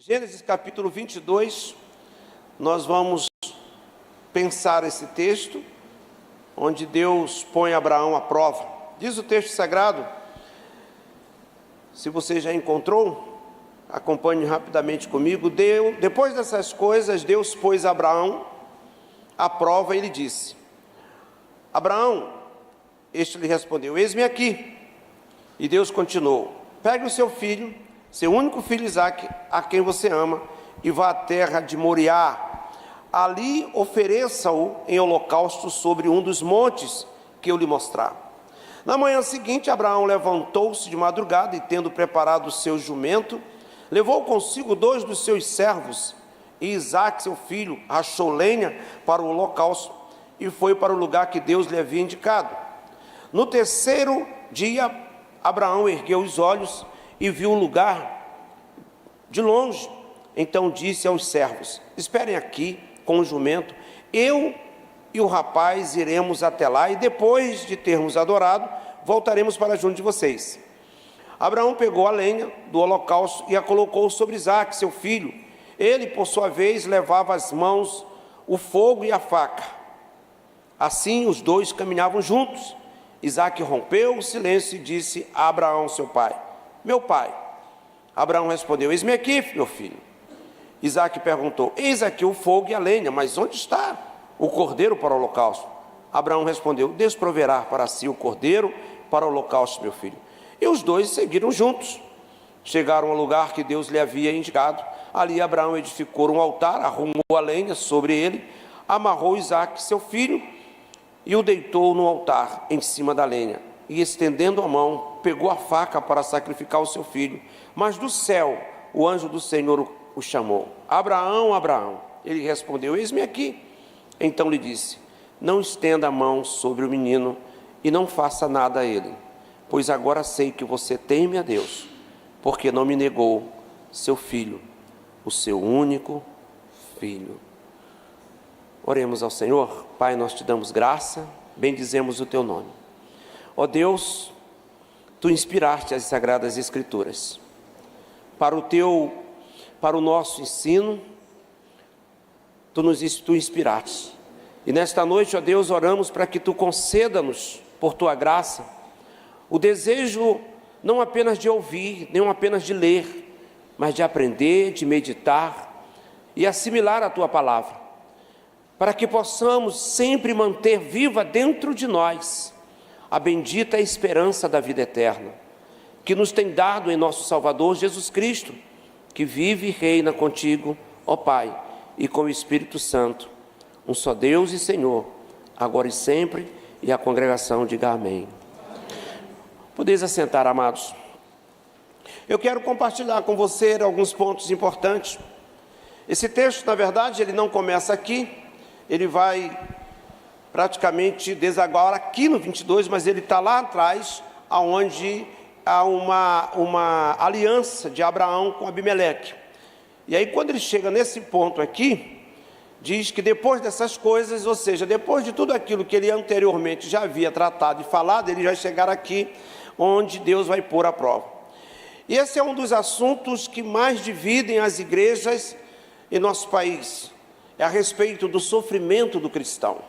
Gênesis capítulo 22, nós vamos pensar esse texto, onde Deus põe Abraão à prova. Diz o texto sagrado, se você já encontrou, acompanhe rapidamente comigo. Depois dessas coisas, Deus pôs Abraão à prova e lhe disse: Abraão, este lhe respondeu: eis-me aqui. E Deus continuou: pegue o seu filho, seu único filho Isaque, a quem você ama, e vá à terra de Moriá. Ali ofereça-o em holocausto sobre um dos montes que eu lhe mostrar. Na manhã seguinte, Abraão levantou-se de madrugada e, tendo preparado o seu jumento, levou consigo 2 dos seus servos, e Isaque, seu filho, rachou lenha para o holocausto e foi para o lugar que Deus lhe havia indicado. No terceiro dia, Abraão ergueu os olhos e viu o lugar de longe. Então disse aos servos: esperem aqui com o jumento, eu e o rapaz iremos até lá, e depois de termos adorado, voltaremos para junto de vocês. Abraão pegou a lenha do holocausto e a colocou sobre Isaque, seu filho. Ele, por sua vez, levava às mãos o fogo e a faca. Assim os dois caminhavam juntos. Isaque rompeu o silêncio e disse a Abraão, seu pai: meu pai. Abraão respondeu: eis-me aqui, meu filho. Isaque perguntou: eis aqui o fogo e a lenha, mas onde está o cordeiro para o holocausto? Abraão respondeu: Deus proverá para si o cordeiro para o holocausto, meu filho. E os dois seguiram juntos. Chegaram ao lugar que Deus lhe havia indicado. Ali Abraão edificou um altar, arrumou a lenha sobre ele, amarrou Isaque, seu filho, e o deitou no altar, em cima da lenha. E, estendendo a mão, pegou a faca para sacrificar o seu filho. Mas do céu, o anjo do Senhor o chamou: Abraão, Abraão. Ele respondeu: eis-me aqui. Então lhe disse: não estenda a mão sobre o menino e não faça nada a ele, pois agora sei que você teme a Deus, porque não me negou seu filho, o seu único filho. Oremos ao Senhor. Pai, nós te damos graça, bendizemos o teu nome. Ó Deus, tu inspiraste as Sagradas Escrituras para o nosso ensino, tu inspiraste. E nesta noite, ó Deus, oramos para que tu conceda-nos, por tua graça, o desejo não apenas de ouvir, nem apenas de ler, mas de aprender, de meditar e assimilar a tua palavra, para que possamos sempre manter viva dentro de nós a bendita esperança da vida eterna, que nos tem dado em nosso Salvador Jesus Cristo, que vive e reina contigo, ó Pai, e com o Espírito Santo, um só Deus e Senhor, agora e sempre, e a congregação diga amém. Podeis assentar, amados. Eu quero compartilhar com você alguns pontos importantes. Esse texto, na verdade, ele não começa aqui, ele vai praticamente desaguar aqui no 22, mas ele está lá atrás, onde há uma aliança de Abraão com Abimeleque. E aí, quando ele chega nesse ponto aqui, diz que depois dessas coisas, ou seja, depois de tudo aquilo que ele anteriormente já havia tratado e falado, ele vai chegar aqui, onde Deus vai pôr à prova. E esse é um dos assuntos que mais dividem as igrejas em nosso país, é a respeito do sofrimento do cristão.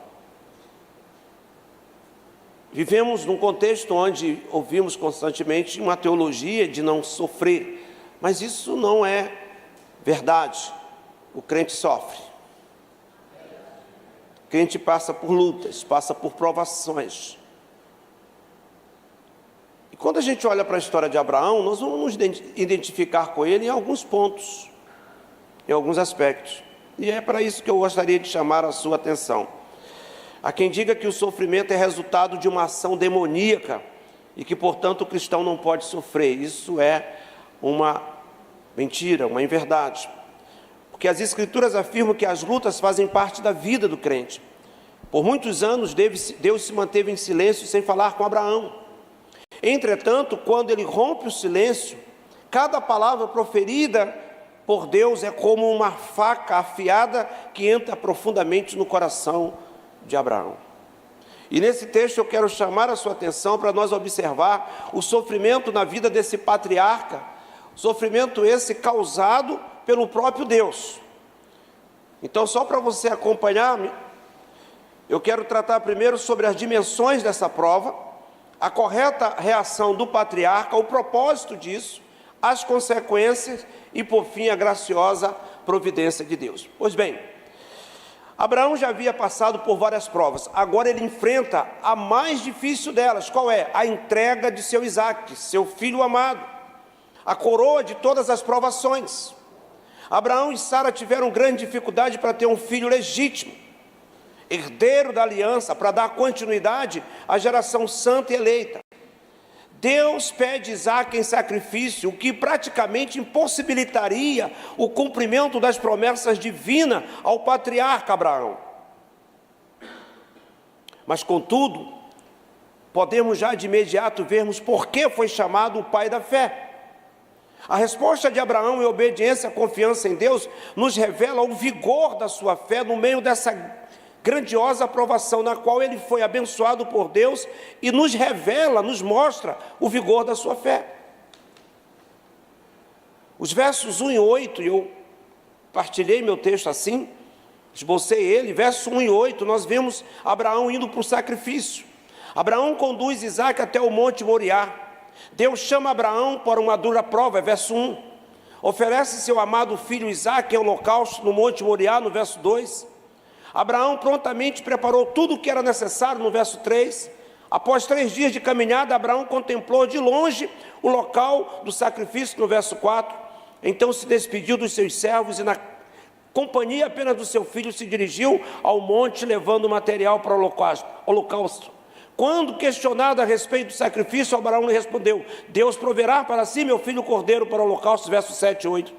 Vivemos num contexto onde ouvimos constantemente uma teologia de não sofrer, mas isso não é verdade. O crente sofre. O crente passa por lutas, passa por provações. E quando a gente olha para a história de Abraão, nós vamos nos identificar com ele em alguns pontos, em alguns aspectos. E é para isso que eu gostaria de chamar a sua atenção. Há quem diga que o sofrimento é resultado de uma ação demoníaca e que, portanto, o cristão não pode sofrer. Isso é uma mentira, uma inverdade. Porque as Escrituras afirmam que as lutas fazem parte da vida do crente. Por muitos anos, Deus se manteve em silêncio sem falar com Abraão. Entretanto, quando ele rompe o silêncio, cada palavra proferida por Deus é como uma faca afiada que entra profundamente no coração de Abraão. E nesse texto eu quero chamar a sua atenção para nós observar o sofrimento na vida desse patriarca, sofrimento esse causado pelo próprio Deus. Então, só para você acompanhar-me, eu quero tratar primeiro sobre as dimensões dessa prova, a correta reação do patriarca, o propósito disso, as consequências e, por fim, a graciosa providência de Deus. Pois bem, Abraão já havia passado por várias provas, agora ele enfrenta a mais difícil delas. Qual é? A entrega de seu Isaque, seu filho amado, a coroa de todas as provações. Abraão e Sara tiveram grande dificuldade para ter um filho legítimo, herdeiro da aliança, para dar continuidade à geração santa e eleita. Deus pede Isaque em sacrifício, o que praticamente impossibilitaria o cumprimento das promessas divinas ao patriarca Abraão. Mas, contudo, podemos já de imediato vermos por que foi chamado o pai da fé. A resposta de Abraão em obediência, confiança em Deus, nos revela o vigor da sua fé no meio dessa grandiosa aprovação na qual ele foi abençoado por Deus, e nos revela, nos mostra o vigor da sua fé. Os versos 1 e 8, eu partilhei meu texto assim, esbocei ele, verso 1 e 8, nós vemos Abraão indo para o sacrifício. Abraão conduz Isaque até o monte Moriá. Deus chama Abraão para uma dura prova, verso 1. Oferece seu amado filho Isaque em holocausto no monte Moriá, no verso 2. Abraão prontamente preparou tudo o que era necessário, no verso 3. Após 3 dias de caminhada, Abraão contemplou de longe o local do sacrifício, no verso 4. Então se despediu dos seus servos e, na companhia apenas do seu filho, se dirigiu ao monte, levando o material para o holocausto. Quando questionado a respeito do sacrifício, Abraão lhe respondeu: Deus proverá para si meu filho cordeiro para o holocausto, versos 7 e 8.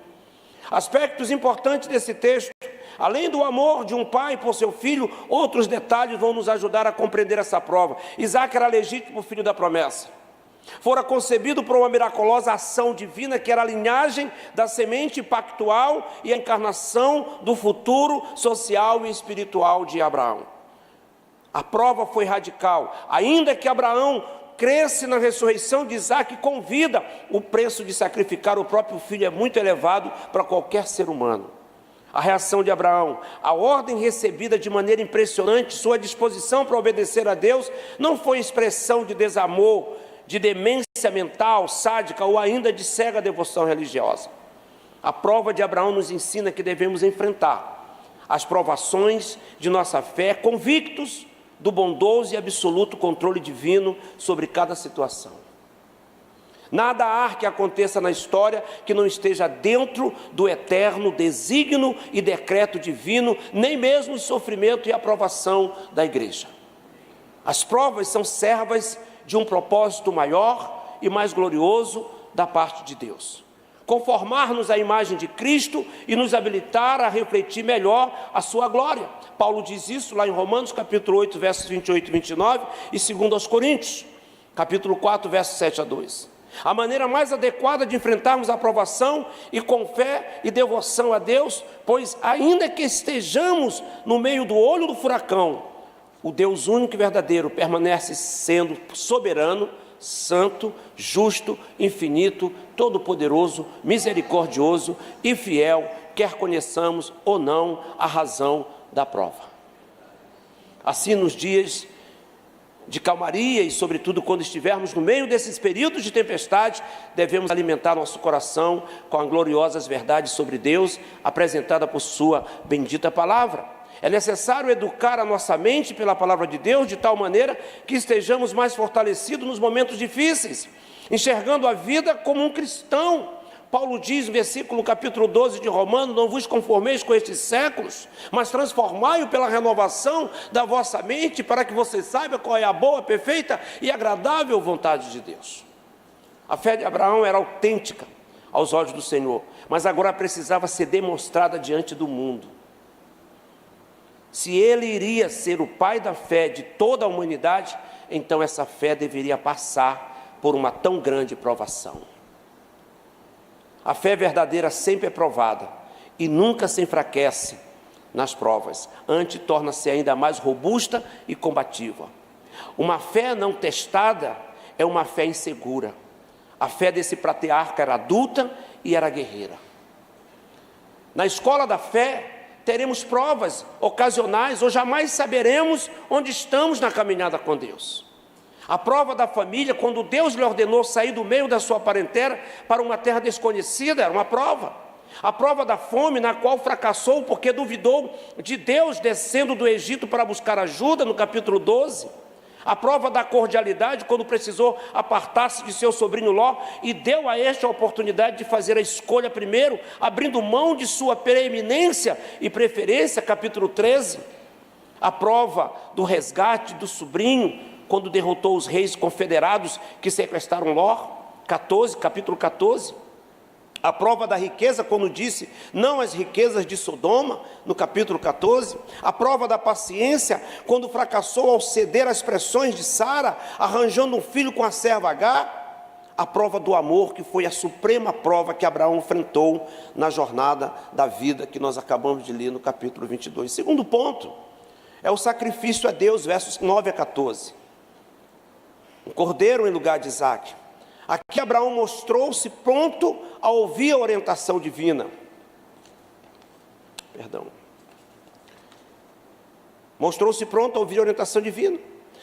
Aspectos importantes desse texto: além do amor de um pai por seu filho, outros detalhes vão nos ajudar a compreender essa prova. Isaque era legítimo filho da promessa. Fora concebido por uma miraculosa ação divina, que era a linhagem da semente pactual e a encarnação do futuro social e espiritual de Abraão. A prova foi radical. Ainda que Abraão cresce na ressurreição de Isaque com vida, o preço de sacrificar o próprio filho é muito elevado para qualquer ser humano. A reação de Abraão, a ordem recebida de maneira impressionante, sua disposição para obedecer a Deus, não foi expressão de desamor, de demência mental, sádica ou ainda de cega devoção religiosa. A prova de Abraão nos ensina que devemos enfrentar as provações de nossa fé, convictos do bondoso e absoluto controle divino sobre cada situação. Nada há que aconteça na história que não esteja dentro do eterno desígnio e decreto divino, nem mesmo o sofrimento e aprovação da igreja. As provas são servas de um propósito maior e mais glorioso da parte de Deus: conformar-nos à imagem de Cristo e nos habilitar a refletir melhor a sua glória. Paulo diz isso lá em Romanos, capítulo 8, versos 28 e 29, e 2 aos Coríntios, capítulo 4, versos 7 a 2. A maneira mais adequada de enfrentarmos a provação e com fé e devoção a Deus, pois ainda que estejamos no meio do olho do furacão, o Deus único e verdadeiro permanece sendo soberano, santo, justo, infinito, todo-poderoso, misericordioso e fiel, quer conheçamos ou não a razão da prova. Assim, nos dias de calmaria e, sobretudo, quando estivermos no meio desses períodos de tempestade, devemos alimentar nosso coração com as gloriosas verdades sobre Deus, apresentada por sua bendita palavra. É necessário educar a nossa mente pela palavra de Deus, de tal maneira que estejamos mais fortalecidos nos momentos difíceis, enxergando a vida como um cristão. Paulo diz no versículo capítulo 12 de Romanos: não vos conformeis com estes séculos, mas transformai-o pela renovação da vossa mente, para que você saiba qual é a boa, perfeita e agradável vontade de Deus. A fé de Abraão era autêntica aos olhos do Senhor, mas agora precisava ser demonstrada diante do mundo. Se ele iria ser o pai da fé de toda a humanidade, então essa fé deveria passar por uma tão grande provação. A fé verdadeira sempre é provada e nunca se enfraquece nas provas, antes torna-se ainda mais robusta e combativa. Uma fé não testada é uma fé insegura. A fé desse patriarca era adulta e era guerreira. Na escola da fé, teremos provas ocasionais ou jamais saberemos onde estamos na caminhada com Deus. A prova da família, quando Deus lhe ordenou sair do meio da sua parentela para uma terra desconhecida, era uma prova. A prova da fome, na qual fracassou porque duvidou de Deus descendo do Egito para buscar ajuda, no capítulo 12. A prova da cordialidade, quando precisou apartar-se de seu sobrinho Ló e deu a este a oportunidade de fazer a escolha primeiro, abrindo mão de sua preeminência e preferência, capítulo 13. A prova do resgate do sobrinho, quando derrotou os reis confederados que sequestraram Ló, capítulo 14. A prova da riqueza, quando disse não às riquezas de Sodoma, no capítulo 14. A prova da paciência, quando fracassou ao ceder às pressões de Sara, arranjando um filho com a serva Agar. A prova do amor, que foi a suprema prova que Abraão enfrentou na jornada da vida, que nós acabamos de ler no capítulo 22. Segundo ponto, é o sacrifício a Deus, versos 9 a 14. Um cordeiro em lugar de Isaque. Aqui Abraão mostrou-se pronto a ouvir a orientação divina. Mostrou-se pronto a ouvir a orientação divina.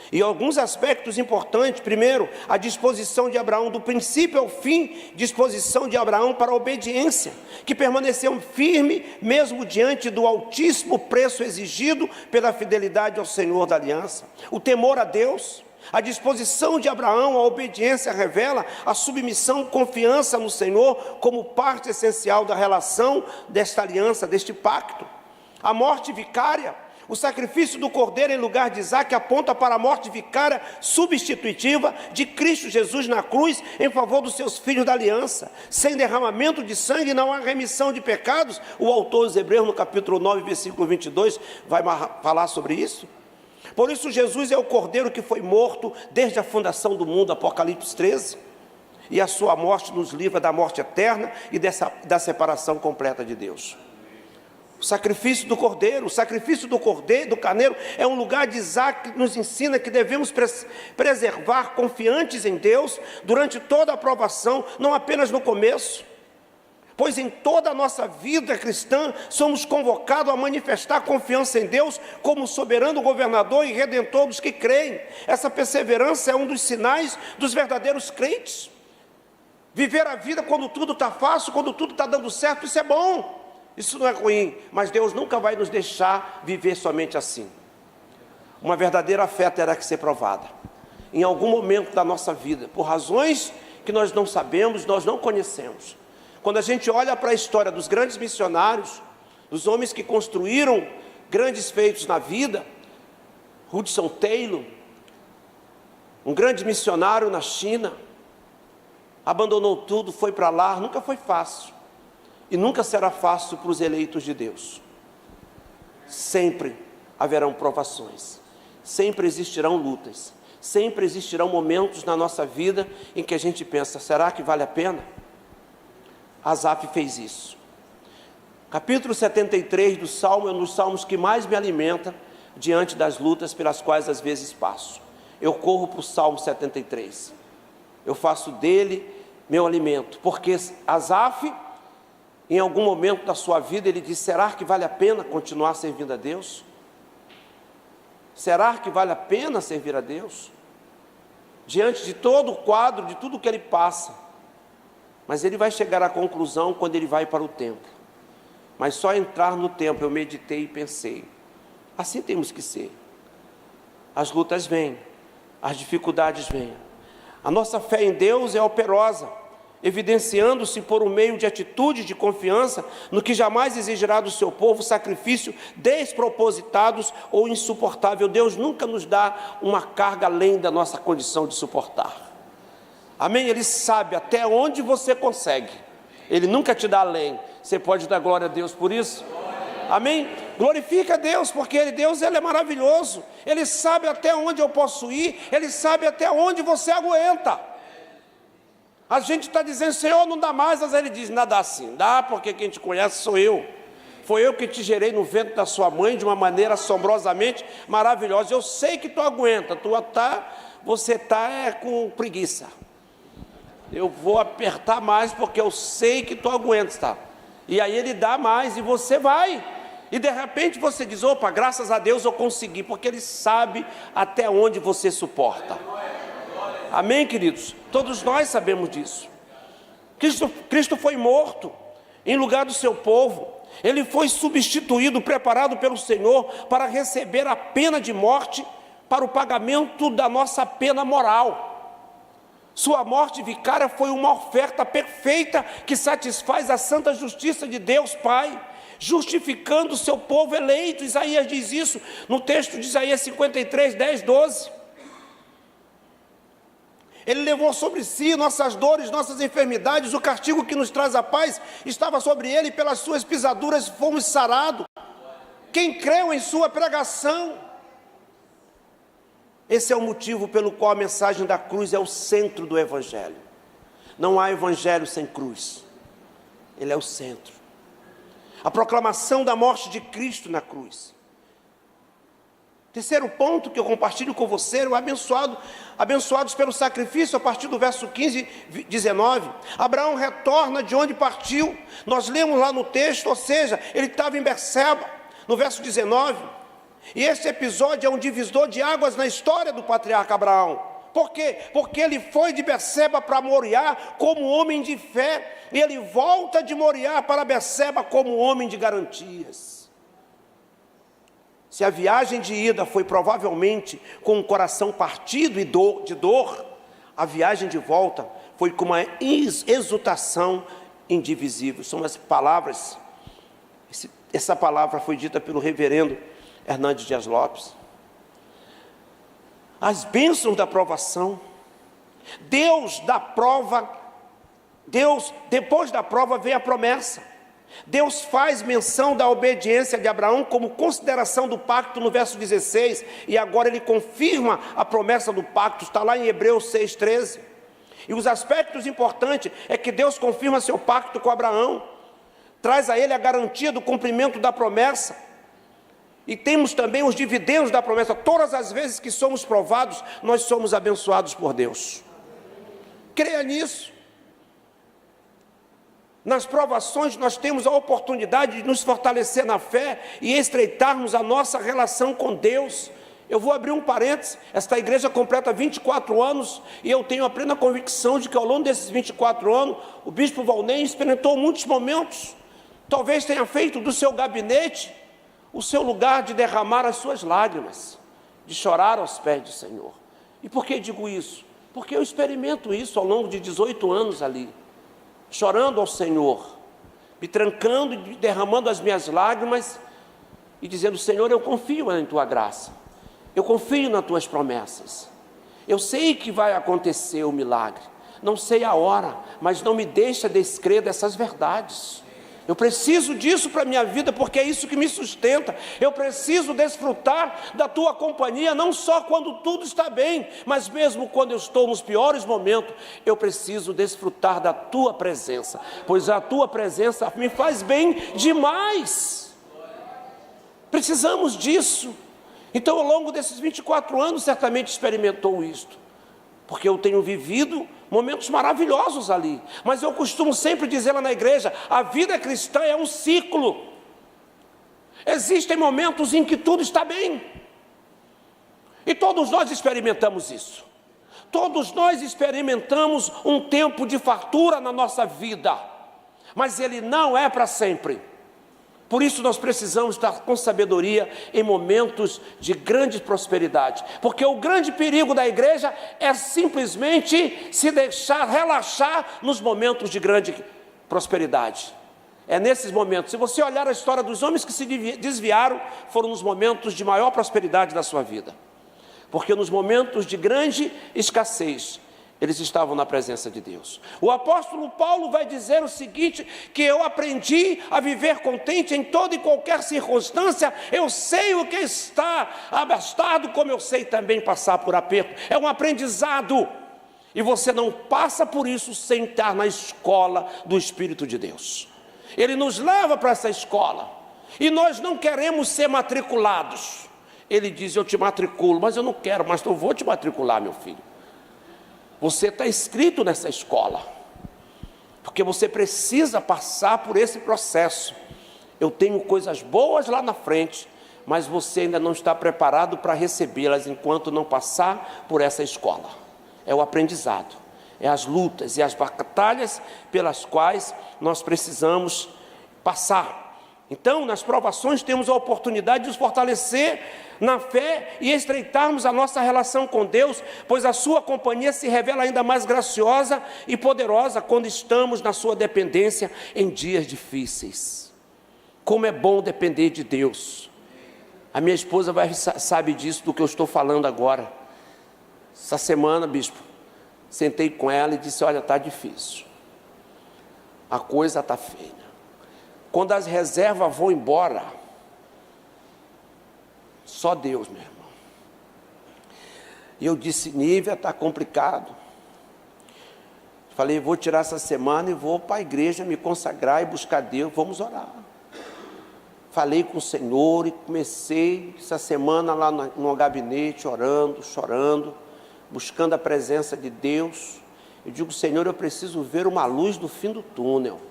E alguns aspectos importantes. Primeiro, a disposição de Abraão, do princípio ao fim, disposição de Abraão para a obediência, que permaneceu firme, mesmo diante do altíssimo preço exigido pela fidelidade ao Senhor da aliança. O temor a Deus. A disposição de Abraão à obediência revela a submissão, confiança no Senhor como parte essencial da relação desta aliança, deste pacto. A morte vicária, o sacrifício do cordeiro em lugar de Isaque aponta para a morte vicária substitutiva de Cristo Jesus na cruz em favor dos seus filhos da aliança. Sem derramamento de sangue não há remissão de pecados. O autor dos Hebreus, no capítulo 9, versículo 22, vai falar sobre isso. Por isso Jesus é o cordeiro que foi morto desde a fundação do mundo, Apocalipse 13, e a sua morte nos livra da morte eterna e da separação completa de Deus. O sacrifício do cordeiro, do carneiro, é um lugar de Isaque que nos ensina que devemos preservar confiantes em Deus durante toda a provação, não apenas no começo. Pois em toda a nossa vida cristã somos convocados a manifestar confiança em Deus como soberano governador e redentor dos que creem. Essa perseverança é um dos sinais dos verdadeiros crentes. Viver a vida quando tudo está fácil, quando tudo está dando certo, isso é bom, isso não é ruim, mas Deus nunca vai nos deixar viver somente assim. Uma verdadeira fé terá que ser provada em algum momento da nossa vida, por razões que nós não sabemos, nós não conhecemos. Quando a gente olha para a história dos grandes missionários, dos homens que construíram grandes feitos na vida, Hudson Taylor, um grande missionário na China, abandonou tudo, foi para lá, nunca foi fácil, e nunca será fácil para os eleitos de Deus. Sempre haverão provações, sempre existirão lutas, sempre existirão momentos na nossa vida em que a gente pensa, será que vale a pena? Asaf fez isso. Capítulo 73 do Salmo é um dos salmos que mais me alimenta diante das lutas pelas quais às vezes passo. Eu corro para o Salmo 73. Eu faço dele meu alimento, porque Asaf, em algum momento da sua vida, ele diz, será que vale a pena continuar servindo a Deus? Será que vale a pena servir a Deus? Diante de todo o quadro, de tudo que ele passa. Mas ele vai chegar à conclusão quando ele vai para o templo. Mas só entrar no templo eu meditei e pensei, assim temos que ser. As lutas vêm, as dificuldades vêm. A nossa fé em Deus é operosa, evidenciando-se por um meio de atitude de confiança no que jamais exigirá do seu povo sacrifício despropositados ou insuportável. Deus nunca nos dá uma carga além da nossa condição de suportar. Amém? Ele sabe até onde você consegue. Ele nunca te dá além. Você pode dar glória a Deus por isso? Amém? Glorifica a Deus, porque Deus ele é maravilhoso. Ele sabe até onde eu posso ir. Ele sabe até onde você aguenta. A gente está dizendo, Senhor, não dá mais. Mas ele diz, não dá sim. Dá porque quem te conhece sou eu. Foi eu que te gerei no ventre da sua mãe de uma maneira assombrosamente maravilhosa. Eu sei que tu aguenta. Você está com preguiça. Eu vou apertar mais porque eu sei que tu aguentas, tá? E aí ele dá mais e você vai. E de repente você diz, opa, graças a Deus eu consegui, porque Ele sabe até onde você suporta. Amém, queridos? Todos nós sabemos disso. Cristo foi morto em lugar do seu povo. Ele foi substituído, preparado pelo Senhor para receber a pena de morte, para o pagamento da nossa pena moral. Sua morte vicária foi uma oferta perfeita que satisfaz a santa justiça de Deus Pai, justificando o seu povo eleito. Isaías diz isso no texto de Isaías 53, 10, 12. Ele levou sobre si nossas dores, nossas enfermidades, o castigo que nos traz a paz estava sobre ele, e pelas suas pisaduras fomos sarados. Quem creu em sua pregação? Esse é o motivo pelo qual a mensagem da cruz é o centro do Evangelho. Não há Evangelho sem cruz. Ele é o centro. A proclamação da morte de Cristo na cruz. Terceiro ponto que eu compartilho com você, o abençoados pelo sacrifício, a partir do verso 15, 19. Abraão retorna de onde partiu. Nós lemos lá no texto, ou seja, ele estava em Berseba, no verso 19. E esse episódio é um divisor de águas na história do patriarca Abraão. Por quê? Porque ele foi de Berseba para Moriá como homem de fé, e ele volta de Moriá para Berseba como homem de garantias. Se a viagem de ida foi provavelmente com o coração partido e de dor, a viagem de volta foi com uma exultação indivisível. São as palavras, essa palavra foi dita pelo reverendo Hernandes Dias Lopes. As bênçãos da provação. Deus dá prova. Depois da prova vem a promessa. Deus faz menção da obediência de Abraão como consideração do pacto no verso 16, e agora ele confirma a promessa do pacto, está lá em Hebreus 6,13. E os aspectos importantes é que Deus confirma seu pacto com Abraão, traz a ele a garantia do cumprimento da promessa, e temos também os dividendos da promessa. Todas as vezes que somos provados, nós somos abençoados por Deus. Creia nisso. Nas provações nós temos a oportunidade de nos fortalecer na fé e estreitarmos a nossa relação com Deus. Eu vou abrir um parênteses, esta igreja completa 24 anos e eu tenho a plena convicção de que ao longo desses 24 anos, o bispo Valnei experimentou muitos momentos, talvez tenha feito do seu gabinete o seu lugar de derramar as suas lágrimas, de chorar aos pés do Senhor. E por que digo isso? Porque eu experimento isso ao longo de 18 anos ali, chorando ao Senhor, me trancando e derramando as minhas lágrimas e dizendo: Senhor, eu confio em Tua graça, eu confio nas Tuas promessas, eu sei que vai acontecer o milagre, não sei a hora, mas não me deixa descrer dessas verdades. Eu preciso disso para a minha vida, porque é isso que me sustenta. Eu preciso desfrutar da Tua companhia, não só quando tudo está bem, mas mesmo quando eu estou nos piores momentos, eu preciso desfrutar da Tua presença, pois a Tua presença me faz bem demais. Precisamos disso. Então, ao longo desses 24 anos, certamente experimentou isto, porque eu tenho vivido momentos maravilhosos ali, mas eu costumo sempre dizer lá na igreja: a vida cristã é um ciclo. Existem momentos em que tudo está bem, e todos nós experimentamos isso. Todos nós experimentamos um tempo de fartura na nossa vida, mas ele não é para sempre. Por isso nós precisamos estar com sabedoria em momentos de grande prosperidade, porque o grande perigo da igreja é simplesmente se deixar relaxar nos momentos de grande prosperidade. É nesses momentos, se você olhar a história dos homens que se desviaram, foram nos momentos de maior prosperidade da sua vida, porque nos momentos de grande escassez, eles estavam na presença de Deus. O apóstolo Paulo vai dizer o seguinte, que eu aprendi a viver contente em toda e qualquer circunstância. Eu sei o que está abastado, como eu sei também passar por aperto. É um aprendizado, e você não passa por isso sem estar na escola do Espírito de Deus. Ele nos leva para essa escola, e nós não queremos ser matriculados. Ele diz: eu te matriculo, mas eu não quero, mas eu vou te matricular, meu filho. Você está inscrito nessa escola, porque você precisa passar por esse processo. Eu tenho coisas boas lá na frente, mas você ainda não está preparado para recebê-las enquanto não passar por essa escola. É o aprendizado, é as lutas e as batalhas pelas quais nós precisamos passar. Então, nas provações, temos a oportunidade de nos fortalecer na fé e estreitarmos a nossa relação com Deus, pois a sua companhia se revela ainda mais graciosa e poderosa quando estamos na sua dependência em dias difíceis. Como é bom depender de Deus. A minha esposa sabe disso, do que eu estou falando agora. Essa semana, bispo, sentei com ela e disse: olha, está difícil, a coisa está feia. Quando as reservas vão embora, só Deus, meu irmão. E eu disse: Nívia, está complicado. Falei: vou tirar essa semana e vou para a igreja me consagrar e buscar Deus, vamos orar. Falei com o Senhor e comecei essa semana lá no gabinete, orando, chorando, buscando a presença de Deus. Eu digo: Senhor, eu preciso ver uma luz no fim do túnel.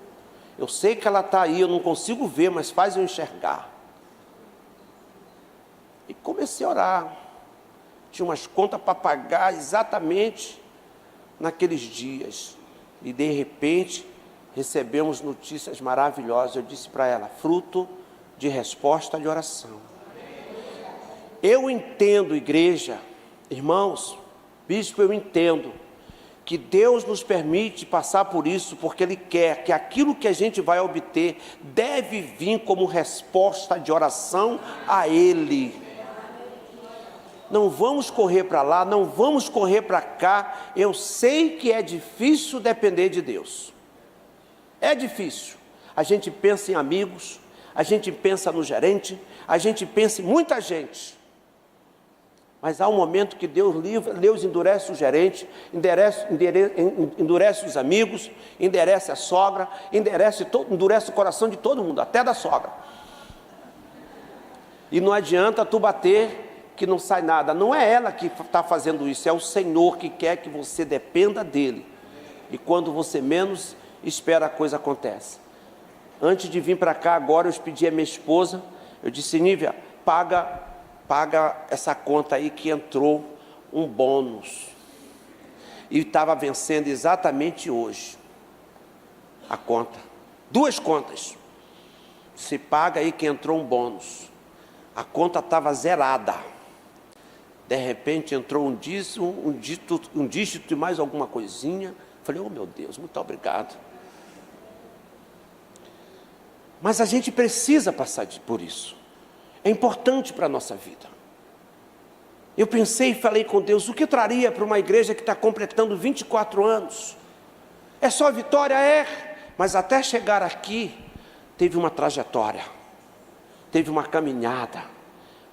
Eu sei que ela está aí, eu não consigo ver, mas faz eu enxergar. E comecei a orar. Tinha umas contas para pagar exatamente naqueles dias. E de repente, recebemos notícias maravilhosas. Eu disse para ela: fruto de resposta de oração. Eu entendo, igreja, irmãos, bispo, eu entendo que Deus nos permite passar por isso, porque Ele quer que aquilo que a gente vai obter deve vir como resposta de oração a Ele. Não vamos correr para lá, não vamos correr para cá. Eu sei que é difícil depender de Deus. É difícil. A gente pensa em amigos, a gente pensa no gerente, a gente pensa em muita gente. Mas há um momento que Deus endurece o gerente, endurece os amigos, endurece a sogra, endurece o coração de todo mundo, até da sogra. E não adianta tu bater que não sai nada. Não é ela que está fazendo isso, é o Senhor que quer que você dependa dEle. E quando você menos espera, a coisa acontece. Antes de vir para cá agora, eu pedi a minha esposa, eu disse: Nívia, paga essa conta aí que entrou um bônus. E estava vencendo exatamente hoje a conta. 2 contas. Se paga aí que entrou um bônus. A conta estava zerada. De repente entrou um dígito e mais alguma coisinha. Falei: oh meu Deus, muito obrigado. Mas a gente precisa passar por isso. É importante para a nossa vida. Eu pensei e falei com Deus: o que eu traria para uma igreja que está completando 24 anos? É só vitória? É. Mas até chegar aqui, teve uma trajetória, teve uma caminhada.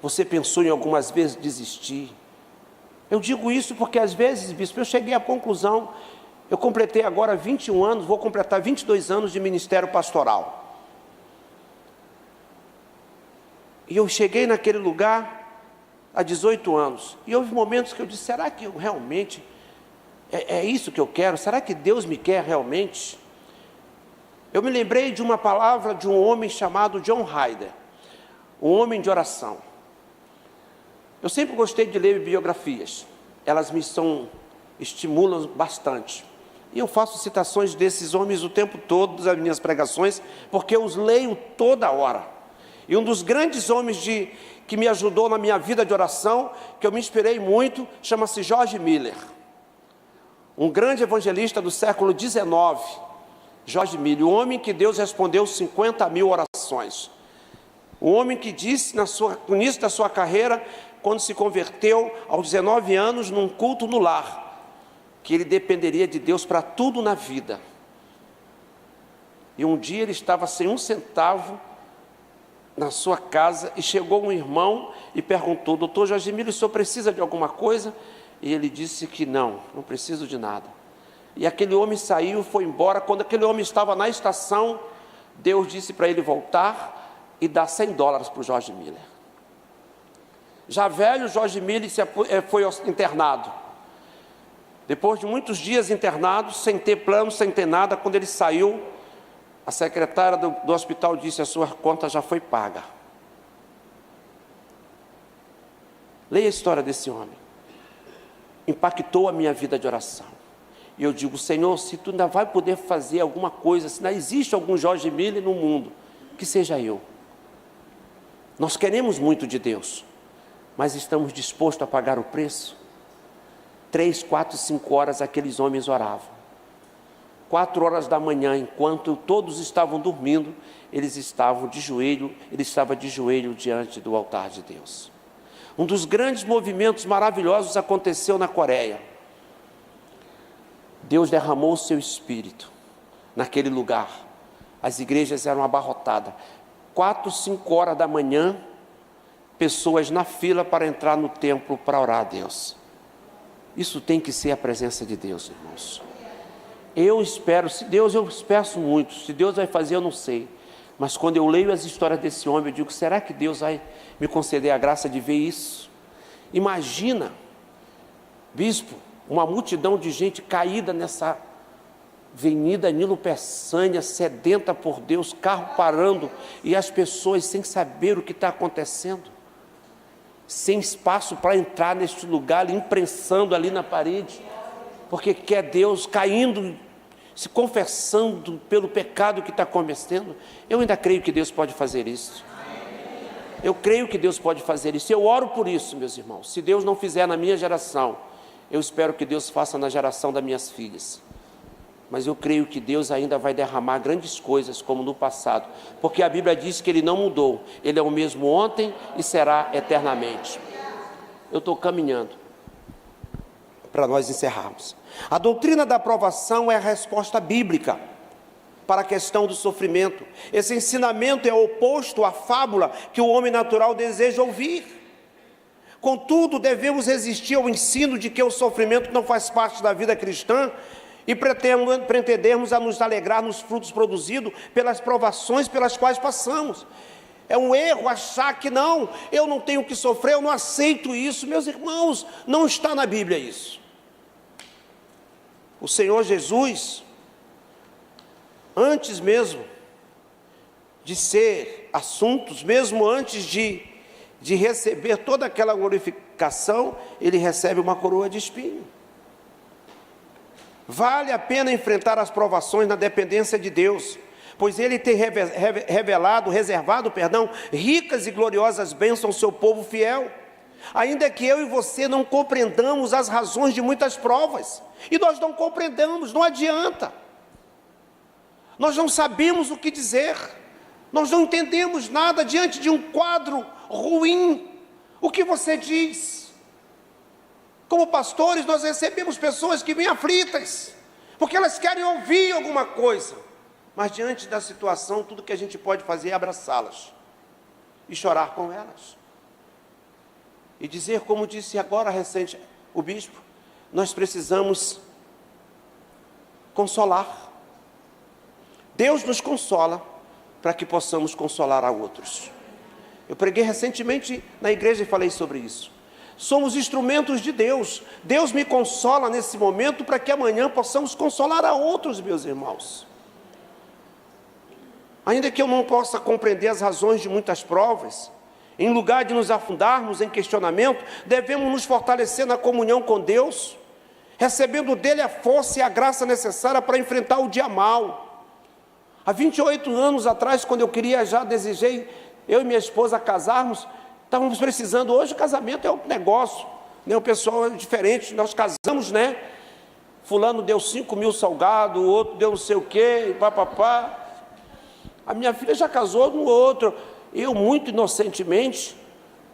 Você pensou em algumas vezes desistir. Eu digo isso porque às vezes, bispo, eu cheguei à conclusão. Eu completei agora 21 anos, vou completar 22 anos de ministério pastoral. E eu cheguei naquele lugar há 18 anos. E houve momentos que eu disse: será que eu realmente, é isso que eu quero? Será que Deus me quer realmente? Eu me lembrei de uma palavra de um homem chamado John Ryder, um homem de oração. Eu sempre gostei de ler biografias. Elas me estimulam bastante. E eu faço citações desses homens o tempo todo das minhas pregações, porque eu os leio toda hora. E um dos grandes homens que me ajudou na minha vida de oração, que eu me inspirei muito, chama-se George Miller. Um grande evangelista do século XIX, George Miller, o homem que Deus respondeu 50.000 orações. O homem que disse no início da sua carreira, quando se converteu aos 19 anos num culto no lar, que ele dependeria de Deus para tudo na vida. E um dia ele estava sem um centavo na sua casa, e chegou um irmão e perguntou: doutor Jorge Miller, o senhor precisa de alguma coisa? E ele disse que não preciso de nada. E aquele homem saiu, foi embora. Quando aquele homem estava na estação, Deus disse para ele voltar e dar $100 para o George Miller. Já velho, George Miller foi internado. Depois de muitos dias internados, sem ter plano, sem ter nada, quando ele saiu, a secretária do hospital disse: a sua conta já foi paga. Leia a história desse homem. Impactou a minha vida de oração. E eu digo: Senhor, se tu ainda vai poder fazer alguma coisa, se ainda existe algum Jorge Miller no mundo, que seja eu. Nós queremos muito de Deus, mas estamos dispostos a pagar o preço? 3, 4, 5 horas aqueles homens oravam. 4 horas da manhã, enquanto todos estavam dormindo, ele estava de joelho diante do altar de Deus. Um dos grandes movimentos maravilhosos aconteceu na Coreia. Deus derramou o seu Espírito naquele lugar. As igrejas eram abarrotadas. 4, 5 horas da manhã, pessoas na fila para entrar no templo para orar a Deus. Isso tem que ser a presença de Deus, irmãos. Eu espero, se Deus, eu peço muito, se Deus vai fazer eu não sei, mas quando eu leio as histórias desse homem, eu digo: será que Deus vai me conceder a graça de ver isso? Imagina, bispo, uma multidão de gente caída nessa avenida Nilo Peçanha, sedenta por Deus, carro parando, e as pessoas sem saber o que está acontecendo, sem espaço para entrar neste lugar, imprensando ali na parede, porque quer Deus, caindo, se confessando pelo pecado que está cometendo. Eu ainda creio que Deus pode fazer isso. Eu creio que Deus pode fazer isso. Eu oro por isso, meus irmãos. Se Deus não fizer na minha geração, eu espero que Deus faça na geração das minhas filhas. Mas eu creio que Deus ainda vai derramar grandes coisas como no passado, porque a Bíblia diz que Ele não mudou. Ele é o mesmo ontem e será eternamente. Eu estou caminhando para nós encerrarmos. A doutrina da aprovação é a resposta bíblica para a questão do sofrimento. Esse ensinamento é oposto à fábula que o homem natural deseja ouvir. Contudo, devemos resistir ao ensino de que o sofrimento não faz parte da vida cristã e pretendermos a nos alegrar nos frutos produzidos pelas provações pelas quais passamos. É um erro achar que não, eu não tenho que sofrer, eu não aceito isso. Meus irmãos, não está na Bíblia isso. O Senhor Jesus, antes mesmo de ser assuntos, mesmo antes de receber toda aquela glorificação, Ele recebe uma coroa de espinho. Vale a pena enfrentar as provações na dependência de Deus, pois Ele tem reservado, ricas e gloriosas bênçãos ao seu povo fiel. Ainda que eu e você não compreendamos as razões de muitas provas, e nós não compreendamos, não adianta. Nós não sabemos o que dizer, nós não entendemos nada diante de um quadro ruim. O que você diz? Como pastores, nós recebemos pessoas que vêm aflitas, porque elas querem ouvir alguma coisa, mas diante da situação, tudo que a gente pode fazer é abraçá-las e chorar com elas. E dizer, como disse agora recente o bispo, nós precisamos consolar. Deus nos consola para que possamos consolar a outros. Eu preguei recentemente na igreja e falei sobre isso. Somos instrumentos de Deus. Deus me consola nesse momento para que amanhã possamos consolar a outros, meus irmãos. Ainda que eu não possa compreender as razões de muitas provas, em lugar de nos afundarmos em questionamento, devemos nos fortalecer na comunhão com Deus, recebendo dele a força e a graça necessária para enfrentar o dia mau. Há 28 anos atrás, quando já desejei, eu e minha esposa casarmos, estávamos precisando. Hoje o casamento é um negócio, né? O pessoal é diferente, nós casamos, né? Fulano deu 5.000 salgado, o outro deu não sei o quê, papapá. A minha filha já casou no outro. Eu, muito inocentemente,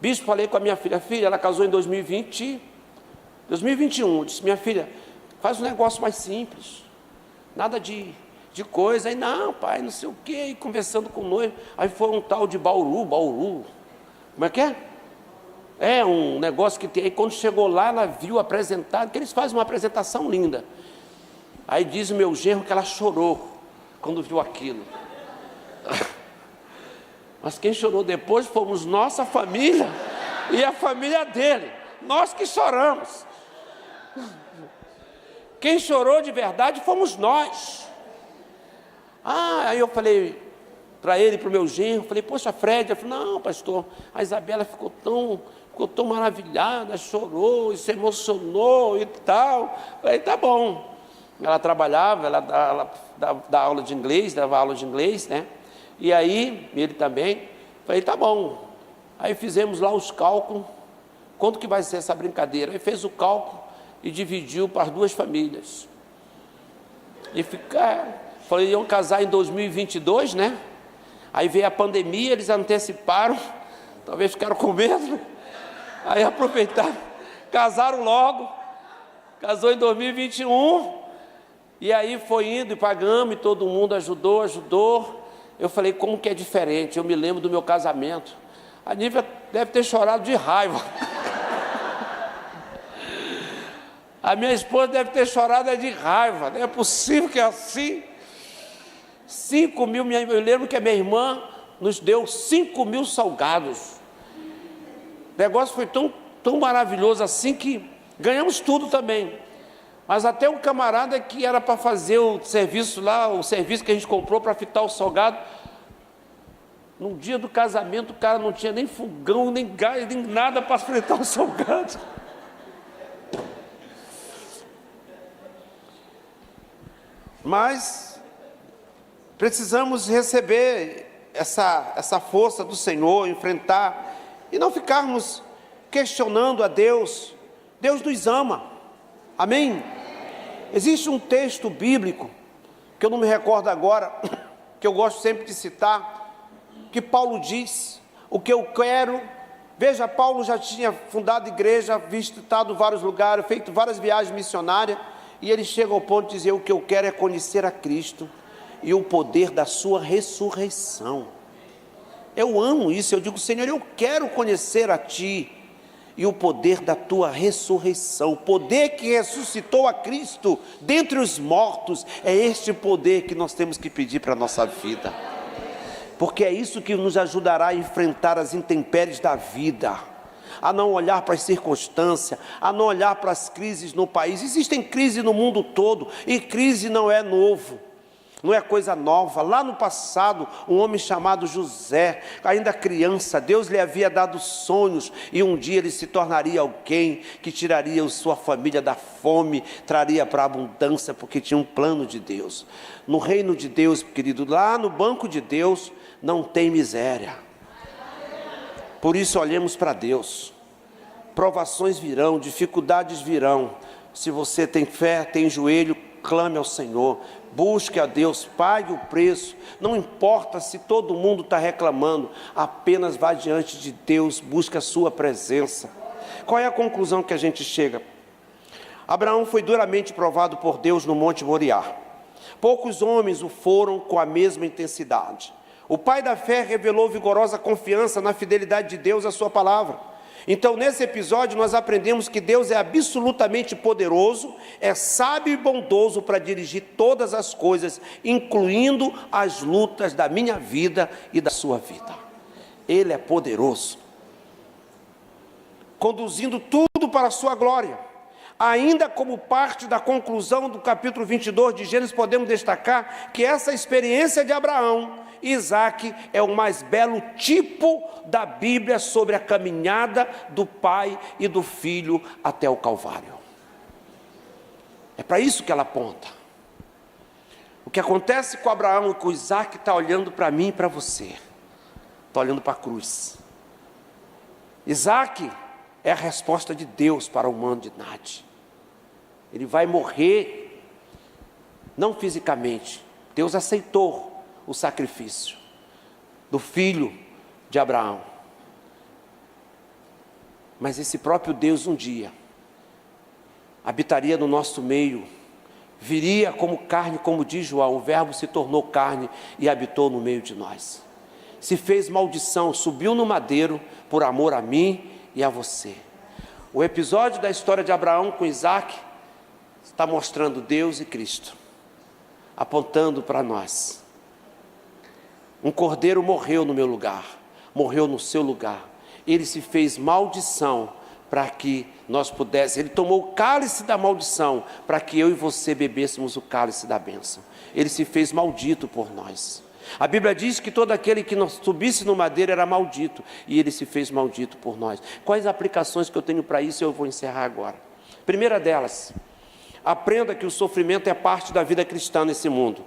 bispo, falei com a minha filha, ela casou em 2021, eu disse: minha filha, faz um negócio mais simples, nada de coisa. Aí, não, pai, não sei o quê, e conversando com o noivo, aí foi um tal de Bauru, como é que é? É um negócio que tem, aí quando chegou lá, ela viu apresentado, que eles fazem uma apresentação linda. Aí diz o meu genro que ela chorou quando viu aquilo. Mas quem chorou depois fomos nossa família e a família dele. Nós que choramos. Quem chorou de verdade fomos nós. Aí eu falei para ele, para o meu genro, falei, poxa, Fred, ele falou, não, pastor, a Isabela ficou tão maravilhada, chorou, se emocionou e tal. Falei, tá bom. Ela trabalhava, ela dá aula de inglês, dava aula de inglês, né? E aí, ele também, falei, tá bom. Aí fizemos lá os cálculos, quanto que vai ser essa brincadeira? Aí fez o cálculo e dividiu para as 2 famílias. E falei, iam casar em 2022, né? Aí veio a pandemia, eles anteciparam, talvez ficaram com medo, aí aproveitaram, casaram logo, casou em 2021, e aí foi indo e pagamos, e todo mundo ajudou. Eu falei, como que é diferente? Eu me lembro do meu casamento. A Nívia deve ter chorado de raiva. A minha esposa deve ter chorado de raiva. Não é possível que é assim. 5 mil, eu lembro que a minha irmã nos deu 5 mil salgados. O negócio foi tão maravilhoso assim que ganhamos tudo também. Mas até um camarada que era para fazer o serviço lá, o serviço que a gente comprou para fritar o salgado, no dia do casamento o cara não tinha nem fogão, nem gás, nem nada para fritar o salgado. Mas precisamos receber essa força do Senhor, enfrentar, e não ficarmos questionando a Deus. Deus nos ama, amém? Existe um texto bíblico, que eu não me recordo agora, que eu gosto sempre de citar, que Paulo diz, o que eu quero, veja, Paulo já tinha fundado igreja, visitado vários lugares, feito várias viagens missionárias, e ele chega ao ponto de dizer, o que eu quero é conhecer a Cristo, e o poder da sua ressurreição. Eu amo isso, eu digo, Senhor, eu quero conhecer a Ti, e o poder da Tua ressurreição, o poder que ressuscitou a Cristo dentre os mortos, é este poder que nós temos que pedir para a nossa vida, porque é isso que nos ajudará a enfrentar as intempéries da vida, a não olhar para as circunstâncias, a não olhar para as crises no país. Existem crises no mundo todo, e crise não é novo, não é coisa nova. Lá no passado, um homem chamado José, ainda criança, Deus lhe havia dado sonhos, e um dia ele se tornaria alguém que tiraria sua família da fome, traria para a abundância, porque tinha um plano de Deus. No reino de Deus, querido, lá no banco de Deus, não tem miséria. Por isso olhemos para Deus. Provações virão, dificuldades virão. Se você tem fé, tem joelho, clame ao Senhor, busque a Deus, pague o preço. Não importa se todo mundo está reclamando, apenas vá diante de Deus, busque a sua presença. Qual é a conclusão que a gente chega? Abraão foi duramente provado por Deus no Monte Moriá. Poucos homens o foram com a mesma intensidade. O pai da fé revelou vigorosa confiança na fidelidade de Deus à sua palavra. Então, nesse episódio, nós aprendemos que Deus é absolutamente poderoso, é sábio e bondoso para dirigir todas as coisas, incluindo as lutas da minha vida e da sua vida. Ele é poderoso, conduzindo tudo para a sua glória. Ainda como parte da conclusão do capítulo 22 de Gênesis, podemos destacar que essa experiência de Abraão, Isaque, é o mais belo tipo da Bíblia sobre a caminhada do pai e do filho até o Calvário. É para isso que ela aponta. O que acontece com Abraão e com Isaque está olhando para mim e para você, está olhando para a cruz. Isaque é a resposta de Deus para a humanidade. Ele vai morrer, não fisicamente. Deus aceitou o sacrifício do filho de Abraão. Mas esse próprio Deus um dia habitaria no nosso meio, viria como carne, como diz João, o verbo se tornou carne e habitou no meio de nós. Se fez maldição, subiu no madeiro por amor a mim e a você. O episódio da história de Abraão com Isaque está mostrando Deus e Cristo, apontando para nós. Um cordeiro morreu no meu lugar, morreu no seu lugar. Ele se fez maldição para que nós pudéssemos, Ele tomou o cálice da maldição, para que eu e você bebêssemos o cálice da bênção. Ele se fez maldito por nós. A Bíblia diz que todo aquele que não subisse no madeiro era maldito, e Ele se fez maldito por nós. Quais aplicações que eu tenho para isso? Eu vou encerrar agora. Primeira delas, aprenda que o sofrimento é parte da vida cristã nesse mundo.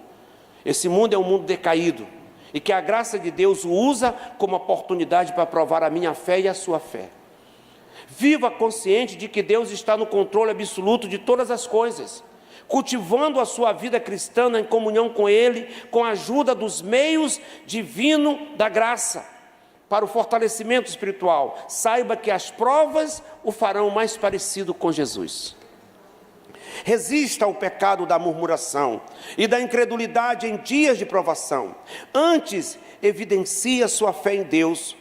Esse mundo é um mundo decaído, e que a graça de Deus o usa como oportunidade para provar a minha fé e a sua fé. Viva consciente de que Deus está no controle absoluto de todas as coisas, cultivando a sua vida cristã em comunhão com Ele, com a ajuda dos meios divinos da graça, para o fortalecimento espiritual. Saiba que as provas o farão mais parecido com Jesus. Resista ao pecado da murmuração e da incredulidade em dias de provação. Antes, evidencie a sua fé em Deus,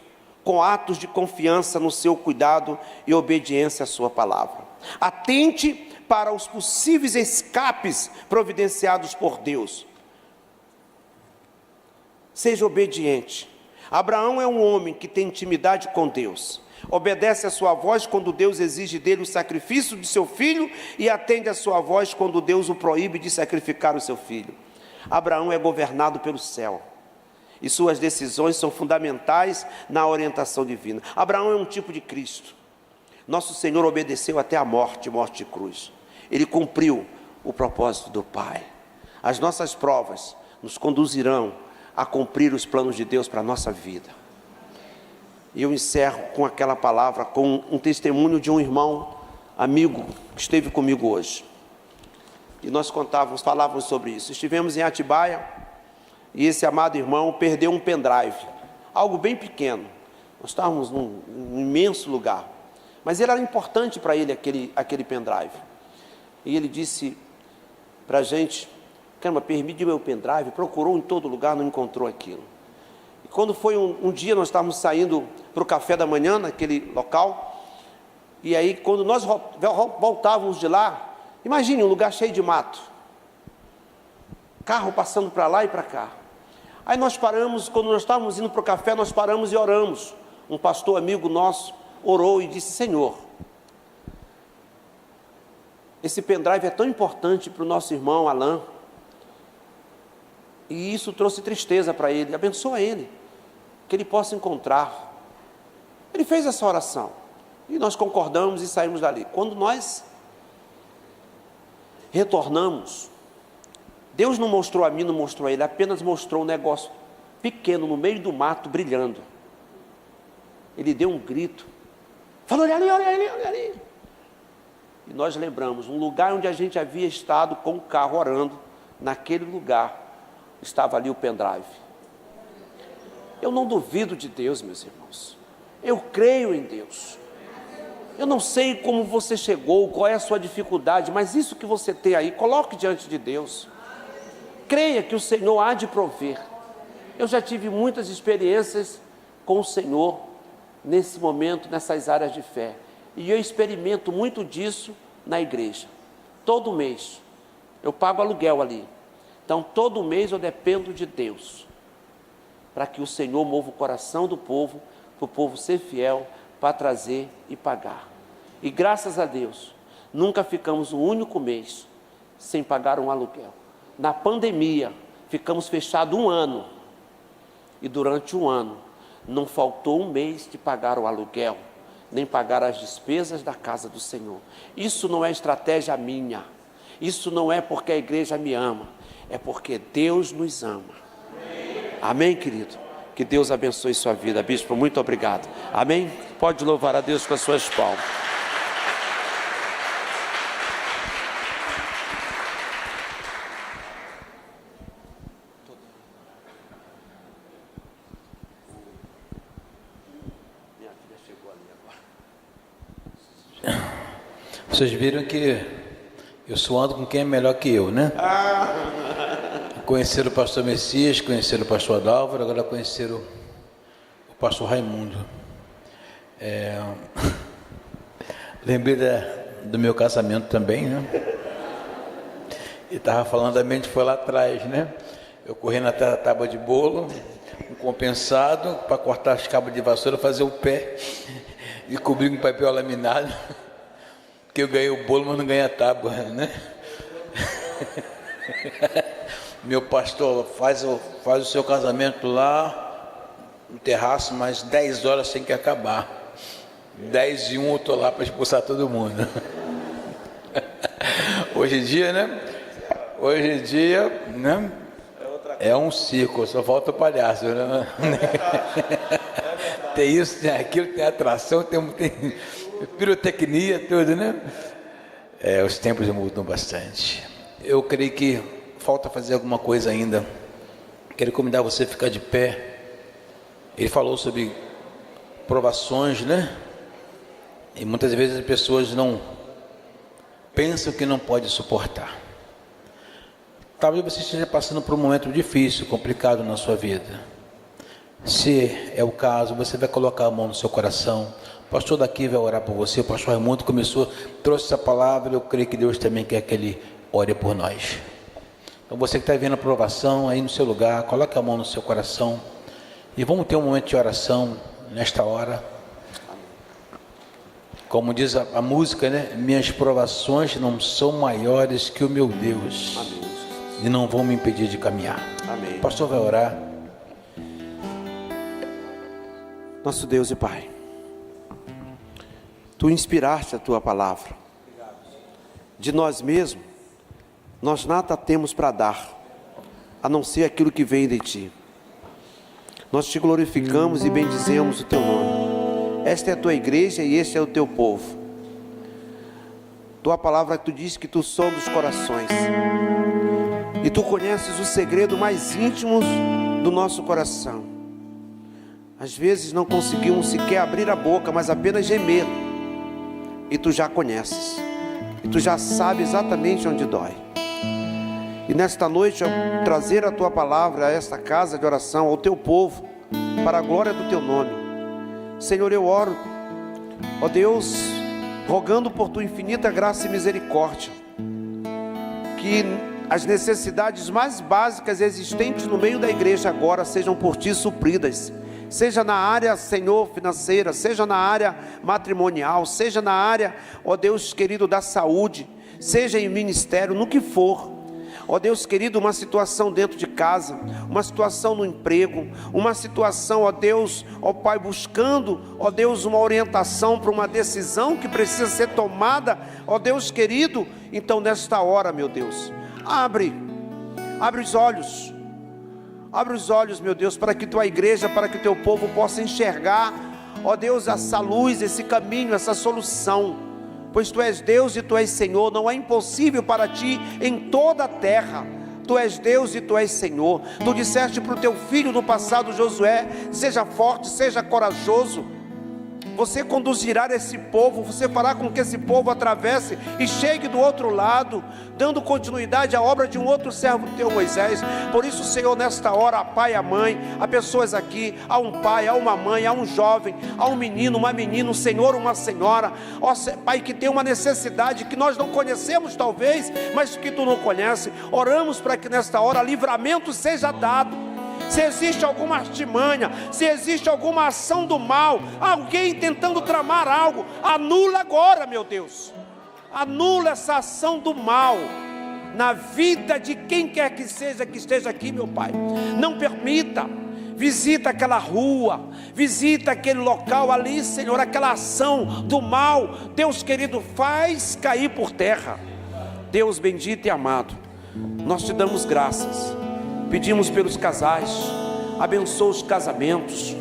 com atos de confiança no seu cuidado e obediência à sua palavra. Atente para os possíveis escapes providenciados por Deus. Seja obediente. Abraão é um homem que tem intimidade com Deus. Obedece a sua voz quando Deus exige dele o sacrifício de seu filho e atende a sua voz quando Deus o proíbe de sacrificar o seu filho. Abraão é governado pelo céu e suas decisões são fundamentais na orientação divina. Abraão é um tipo de Cristo. Nosso Senhor obedeceu até a morte de cruz. Ele cumpriu o propósito do Pai. As nossas provas nos conduzirão a cumprir os planos de Deus para a nossa vida. E eu encerro com aquela palavra, com um testemunho de um irmão, amigo, que esteve comigo hoje. E nós falávamos sobre isso. Estivemos em Atibaia, e esse amado irmão perdeu um pendrive, algo bem pequeno. Nós estávamos num imenso lugar, mas era importante para ele aquele pendrive. E ele disse para a gente: caramba, perdi meu pendrive, procurou em todo lugar, não encontrou aquilo. E quando foi um dia, nós estávamos saindo para o café da manhã, naquele local, e aí quando nós voltávamos de lá, imagine um lugar cheio de mato, carro passando para lá e para cá. Aí nós paramos, quando nós estávamos indo para o café, nós paramos e oramos. Um pastor amigo nosso orou e disse: Senhor, esse pendrive é tão importante para o nosso irmão Alain, e isso trouxe tristeza para ele. Abençoa ele, que ele possa encontrar. Ele fez essa oração, e nós concordamos e saímos dali. Quando nós retornamos, Deus não mostrou a mim, não mostrou a ele, apenas mostrou um negócio pequeno no meio do mato, brilhando. Ele deu um grito, falou: olha ali, olha ali, olha ali. E nós lembramos, um lugar onde a gente havia estado com o carro orando, naquele lugar estava ali o pendrive. Eu não duvido de Deus, meus irmãos. Eu creio em Deus. Eu não sei como você chegou, qual é a sua dificuldade, mas isso que você tem aí, coloque diante de Deus. Creia que o Senhor há de prover. Eu já tive muitas experiências com o Senhor nesse momento, nessas áreas de fé. E eu experimento muito disso na igreja. Todo mês eu pago aluguel ali. Então todo mês eu dependo de Deus, para que o Senhor mova o coração do povo, para o povo ser fiel, para trazer e pagar. E graças a Deus, nunca ficamos um único mês sem pagar um aluguel. Na pandemia, ficamos fechados 1 ano. E durante 1 ano, não faltou um mês de pagar o aluguel, nem pagar as despesas da casa do Senhor. Isso não é estratégia minha. Isso não é porque a igreja me ama. É porque Deus nos ama. Amém, querido? Que Deus abençoe sua vida. Bispo, muito obrigado. Amém? Pode louvar a Deus com as suas palmas. Vocês viram que eu só ando com quem é melhor que eu, né? Conheceram o pastor Messias, conheceram o pastor Adálvaro, agora conheceram o pastor Raimundo. Lembrei do meu casamento também, né? E estava falando, a mente foi lá atrás, né? Eu corri na tábua de bolo, um compensado, para cortar as cabas de vassoura, fazer o pé. e cobri com papel laminado, porque eu ganhei o bolo, mas não ganhei a tábua, né? Meu pastor, faz o seu casamento lá no terraço, mas 10 horas tem que acabar. 10 e 1 eu estou lá para expulsar todo mundo. Hoje em dia, né? É um circo, só falta o palhaço, né? Tem isso, tem aquilo, tem atração, tem pirotecnia, tudo, né? Os tempos mudam bastante. Eu creio que falta fazer alguma coisa ainda. Quero convidar você a ficar de pé. Ele falou sobre provações, né? E muitas vezes as pessoas não pensam que não pode suportar. Talvez você esteja passando por um momento difícil, complicado na sua vida. Se é o caso, você vai colocar a mão no seu coração. O pastor daqui vai orar por você. O pastor Raimundo trouxe essa palavra. Eu creio que Deus também quer que ele ore por nós. Então você que está vendo a provação aí no seu lugar, coloque a mão no seu coração. E vamos ter um momento de oração nesta hora. Como diz a música, né? Minhas provações não são maiores que o meu Deus. Amém. E não vão me impedir de caminhar. Amém. O pastor vai orar. Nosso Deus e Pai, Tu inspiraste a Tua palavra. De nós mesmos, nós nada temos para dar, a não ser aquilo que vem de Ti. Nós Te glorificamos e bendizemos o Teu nome. Esta é a Tua igreja e este é o Teu povo. Tua palavra, Tu diz que Tu sondas os corações. E Tu conheces o segredo mais íntimo do nosso coração. Às vezes não conseguimos sequer abrir a boca, mas apenas gemer. E Tu já conheces. E Tu já sabes exatamente onde dói. E nesta noite, ao trazer a Tua palavra a esta casa de oração, ao Teu povo, para a glória do Teu nome, Senhor, eu oro, ó Deus, rogando por Tua infinita graça e misericórdia, que as necessidades mais básicas existentes no meio da igreja agora sejam por Ti supridas, seja na área, Senhor, financeira, seja na área matrimonial, seja na área, ó Deus querido, da saúde, seja em ministério, no que for. Ó Deus querido, uma situação dentro de casa, uma situação no emprego, uma situação, ó Deus, ó Pai, buscando, ó Deus, uma orientação para uma decisão que precisa ser tomada, ó Deus querido. Então nesta hora, meu Deus, abre os olhos, meu Deus, para que Tua igreja, para que Teu povo possa enxergar, ó Deus, essa luz, esse caminho, essa solução. Pois Tu és Deus e Tu és Senhor, não é impossível para Ti em toda a terra. Tu és Deus e Tu és Senhor. Tu disseste para o Teu filho no passado, Josué: seja forte, seja corajoso. Você conduzirá esse povo, você fará com que esse povo atravesse e chegue do outro lado, dando continuidade à obra de um outro servo teu, Moisés. Por isso, Senhor, nesta hora, a pai, a mãe, há pessoas aqui, há um pai, há uma mãe, há um jovem, há um menino, uma menina, um senhor, uma senhora, ó Pai, que tem uma necessidade que nós não conhecemos talvez, mas que Tu não conheces. Oramos para que nesta hora livramento seja dado. Se existe alguma artimanha, se existe alguma ação do mal, alguém tentando tramar algo, anula agora, meu Deus. Anula essa ação do mal na vida de quem quer que esteja aqui, meu Pai. Não permita. Visita aquela rua, visita aquele local ali, Senhor, aquela ação do mal. Deus querido, faz cair por terra. Deus bendito e amado, nós Te damos graças. Pedimos pelos casais, abençoa os casamentos,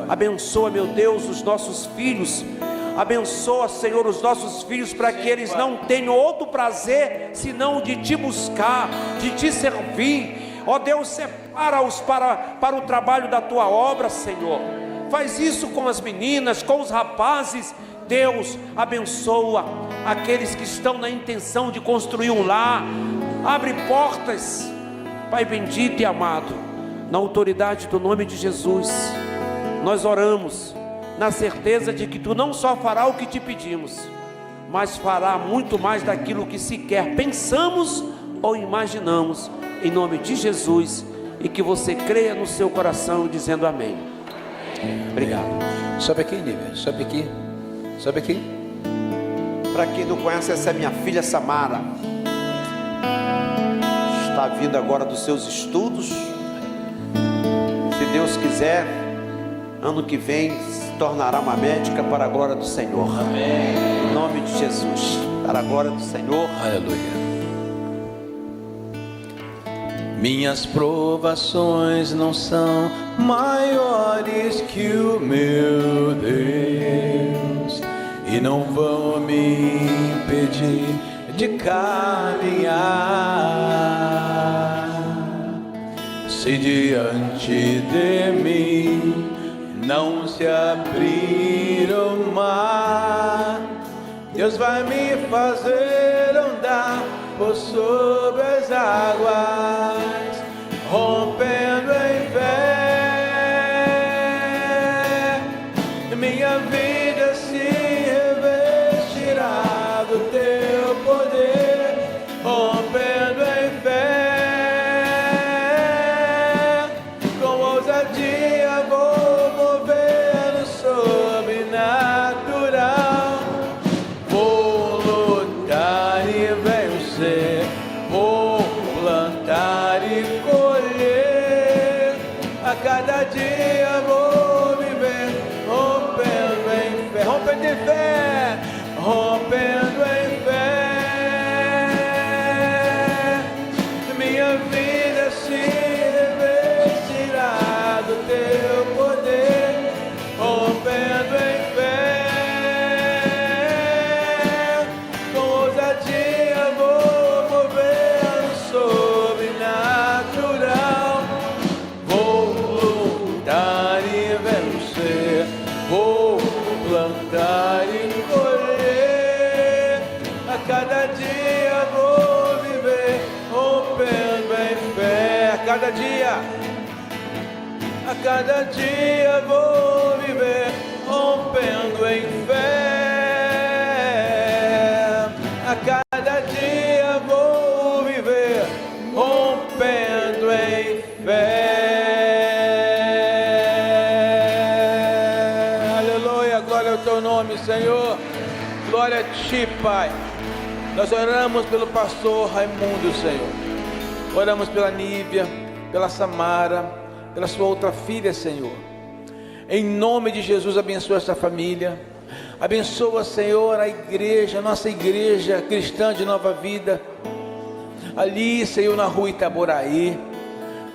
abençoa, meu Deus, os nossos filhos, abençoa, Senhor, os nossos filhos, para que eles não tenham outro prazer, senão de Te buscar, de Te servir. Ó Deus, separa-os para o trabalho da Tua obra, Senhor. Faz isso com as meninas, com os rapazes. Deus, abençoa aqueles que estão na intenção de construir um lar, abre portas, Pai bendito e amado, na autoridade do nome de Jesus, nós oramos, na certeza de que Tu não só fará o que Te pedimos, mas fará muito mais daquilo que sequer pensamos ou imaginamos, em nome de Jesus, e que você creia no seu coração dizendo amém. Obrigado. Sobe aqui, Nívia, sobe aqui. Sabe quem? Para quem não conhece, essa é minha filha Samara. Está vindo agora dos seus estudos. Se Deus quiser, ano que vem se tornará uma médica para a glória do Senhor. Amém. Em nome de Jesus, para a glória do Senhor. Aleluia. Minhas provações não são maiores que o meu Deus, e não vão me impedir de caminhar. Se diante de mim não se abrir o mar, Deus vai me fazer andar por sobre as águas, rompendo em fé. Minha vida se revestirá do teu poder, rompendo em fé. Com ousadia vou mover no sobrenatural. Vou lutar e vencer, vou plantar e colher. A cada dia vou viver, rompendo em fé, rompendo em fé, rompendo em fé. Minha vida se revestirá do teu poder, rompendo em fé. Com ousadia vou mover no sobrenatural. Vou lutar e vencer, vou plantar e colher. A cada dia vou viver, rompendo em fé. A cada dia vou viver, rompendo em fé. A cada dia vou viver, rompendo em fé. Aleluia, glória ao teu nome, Senhor. Glória a ti, Pai. Nós oramos pelo pastor Raimundo, Senhor. Oramos pela Nívia, pela Samara, pela sua outra filha, Senhor. Em nome de Jesus, abençoa essa família. Abençoa, Senhor, a igreja, a nossa igreja cristã de Nova Vida, ali, Senhor, na rua Itaboraí.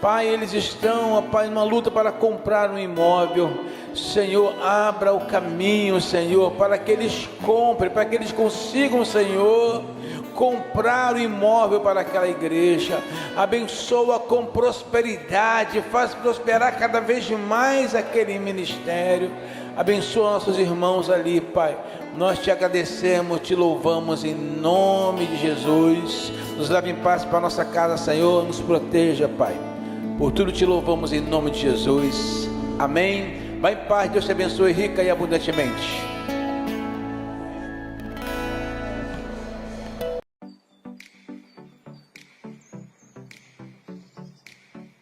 Pai, eles estão, ó Pai, numa luta para comprar um imóvel. Senhor, abra o caminho, Senhor, para que eles comprem, para que eles consigam, Senhor, comprar o imóvel para aquela igreja. Abençoa com prosperidade, faz prosperar cada vez mais aquele ministério. Abençoa nossos irmãos ali, Pai. Nós te agradecemos, te louvamos em nome de Jesus. Nos leve em paz para a nossa casa, Senhor. Nos proteja, Pai. Por tudo te louvamos em nome de Jesus. Amém. Vai em paz, Deus te abençoe rica e abundantemente.